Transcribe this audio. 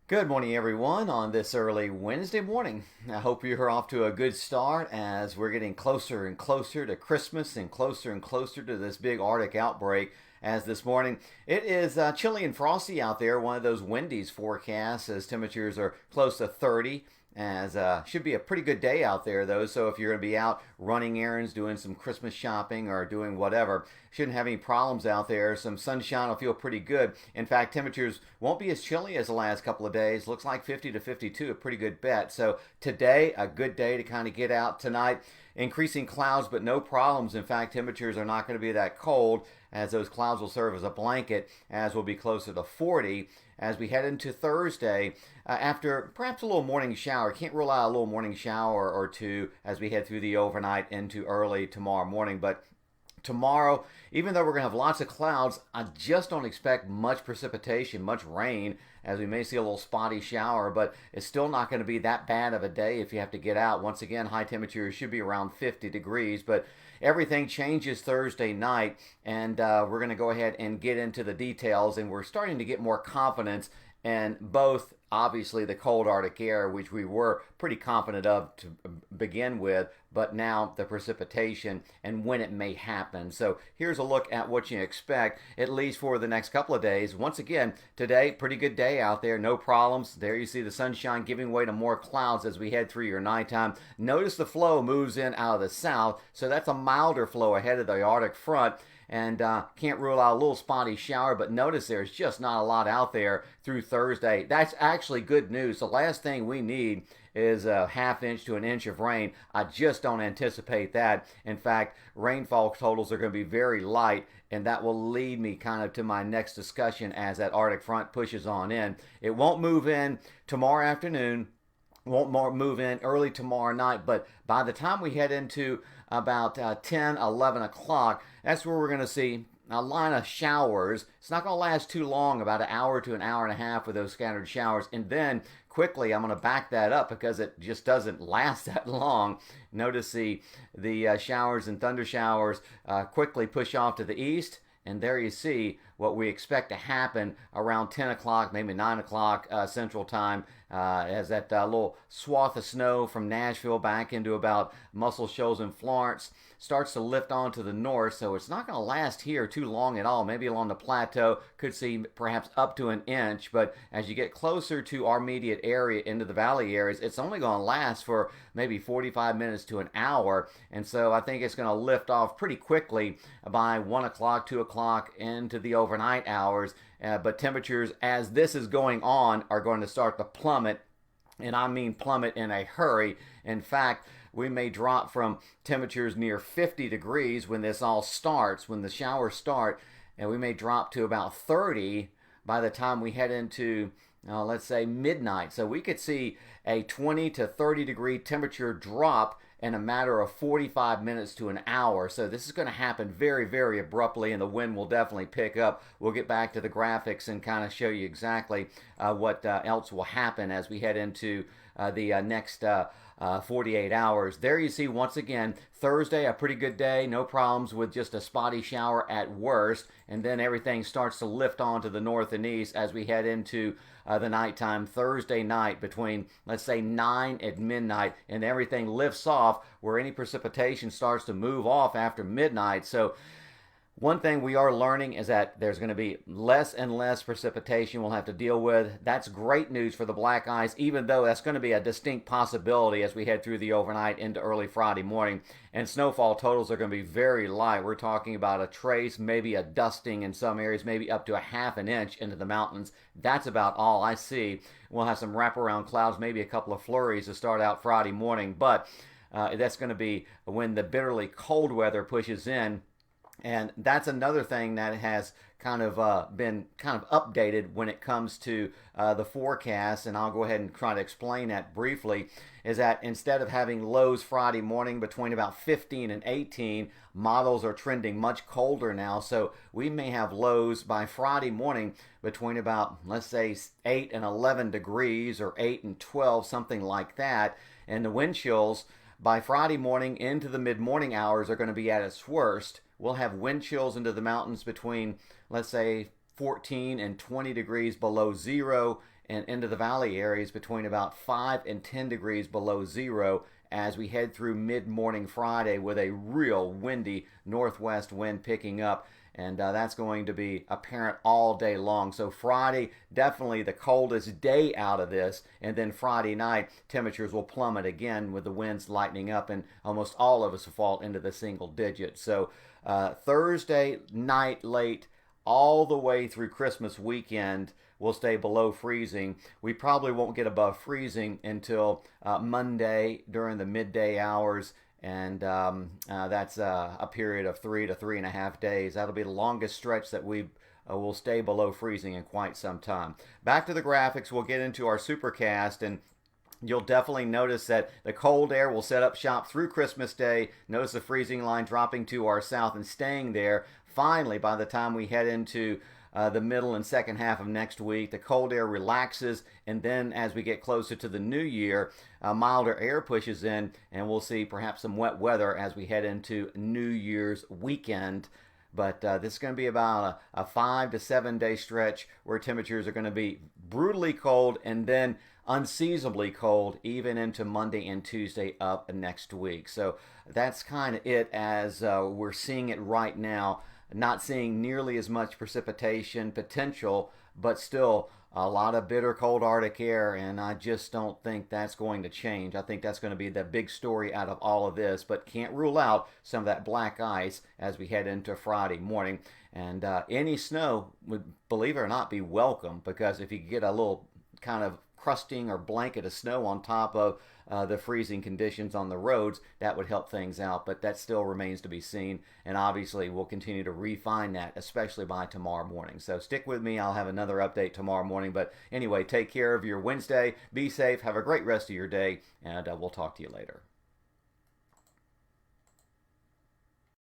Good morning, everyone, on this early Wednesday morning. I hope you're off to a good start as we're getting closer and closer to Christmas and closer to this big Arctic outbreak. As this morning, it is chilly and frosty out there, one of those Wendy's forecasts as temperatures are close to 30. As should be a pretty good day out there though, so if you're going to be out running errands, doing some Christmas shopping, or doing whatever, shouldn't have any problems out there. Some sunshine will feel pretty good. In fact, temperatures won't be as chilly as the last couple of days. Looks like 50 to 52, a pretty good bet. So today, a good day to kind of get out. Tonight, increasing clouds, but no problems. In fact, temperatures are not going to be that cold, as those clouds will serve as a blanket, as we'll be closer to 40 as we head into Thursday. After perhaps a little morning shower. Can't rule out a little morning shower or two as we head through the overnight into early tomorrow morning. But tomorrow, even though we're going to have lots of clouds, I just don't expect much precipitation, much rain, as we may see a little spotty shower, but it's still not going to be that bad of a day if you have to get out. Once again, high temperatures should be around 50 degrees, but everything changes Thursday night, and we're going to go ahead and get into the details, and we're starting to get more confidence in both obviously the cold Arctic air, which we were pretty confident of to begin with, but now the precipitation and when it may happen. So here's a look at what you expect, at least for the next couple of days. Once again, today, pretty good day out there, no problems. There you see the sunshine giving way to more clouds as we head through your nighttime. Notice the flow moves in out of the south, so that's a milder flow ahead of the Arctic front, and can't rule out a little spotty shower, but notice there's just not a lot out there through Thursday. That's actually good news. The last thing we need is a half inch to an inch of rain. I just don't anticipate that. In fact, rainfall totals are going to be very light, and that will lead me kind of to my next discussion as that Arctic front pushes on in. It won't move in tomorrow afternoon, won't move in early tomorrow night, but by the time we head into about 10, 11 o'clock, that's where we're going to see a line of showers. It's not going to last too long, about an hour to an hour and a half with those scattered showers. And then quickly, I'm going to back that up because it just doesn't last that long. Notice the showers and thunder showers quickly push off to the east. And there you see what we expect to happen around 10 o'clock, maybe 9 o'clock Central Time, as that little swath of snow from Nashville back into about Muscle Shoals and Florence starts to lift on to the north. So it's not going to last here too long at all. Maybe along the plateau, could see perhaps up to an inch. But as you get closer to our immediate area into the valley areas, it's only going to last for maybe 45 minutes to an hour. And so I think it's going to lift off pretty quickly by 1 o'clock, 2 o'clock into the overnight hours. But temperatures, as this is going on, are going to start to plummet, and I mean plummet in a hurry. In fact, we may drop from temperatures near 50 degrees when this all starts, when the showers start, and we may drop to about 30 by the time we head into, let's say, midnight. So we could see a 20 to 30 degree temperature drop in a matter of 45 minutes to an hour. So this is going to happen very, very abruptly, and the wind will definitely pick up. We'll get back to the graphics and kind of show you exactly what else will happen as we head into the next 48 hours. There you see, once again, Thursday, a pretty good day, no problems with just a spotty shower at worst, and then everything starts to lift on to the north and east as we head into the nighttime Thursday night between, let's say, 9 at midnight, and everything lifts off where any precipitation starts to move off after midnight. So one thing we are learning is that there's going to be less and less precipitation we'll have to deal with. That's great news for the black ice, even though that's going to be a distinct possibility as we head through the overnight into early Friday morning. And snowfall totals are going to be very light. We're talking about a trace, maybe a dusting in some areas, maybe up to a half an inch into the mountains. That's about all I see. We'll have some wraparound clouds, maybe a couple of flurries to start out Friday morning, but that's going to be when the bitterly cold weather pushes in. And that's another thing that has kind of been kind of updated when it comes to the forecast, and I'll go ahead and try to explain that briefly, is that instead of having lows Friday morning between about 15 and 18, models are trending much colder now. So we may have lows by Friday morning between about, let's say, 8 and 11 degrees or 8 and 12, something like that. And the wind chills by Friday morning into the mid-morning hours are going to be at its worst. We'll have wind chills into the mountains between, let's say, 14 and 20 degrees below zero, and into the valley areas between about 5 and 10 degrees below zero as we head through mid-morning Friday with a real windy northwest wind picking up. And that's going to be apparent all day long. So Friday, definitely the coldest day out of this. And then Friday night, temperatures will plummet again with the winds lightening up, and almost all of us will fall into the single digits. So Thursday night late all the way through Christmas weekend will stay below freezing. We probably won't get above freezing until Monday during the midday hours, and that's a period of 3 to 3.5 days. That'll be the longest stretch that we will stay below freezing in quite some time. Back to the graphics, we'll get into our supercast, and you'll definitely notice that the cold air will set up shop through Christmas Day. Notice the freezing line dropping to our south and staying there. Finally, by the time we head into the middle and second half of next week, the cold air relaxes, and then as we get closer to the new year, milder air pushes in, and we'll see perhaps some wet weather as we head into New Year's weekend. But this is going to be about a 5 to 7 day stretch where temperatures are going to be brutally cold and then unseasonably cold even into Monday and Tuesday of next week. So that's kind of it as we're seeing it right now. Not seeing nearly as much precipitation potential, but still a lot of bitter cold Arctic air, and I just don't think that's going to change. I think that's going to be the big story out of all of this, but can't rule out some of that black ice as we head into Friday morning. And any snow would, believe it or not, be welcome, because if you get a little kind of crusting or blanket of snow on top of the freezing conditions on the roads, that would help things out, but that still remains to be seen, and obviously we'll continue to refine that, especially by tomorrow morning. So stick with me, I'll have another update tomorrow morning, but anyway, take care of your Wednesday, be safe, have a great rest of your day, and we'll talk to you later.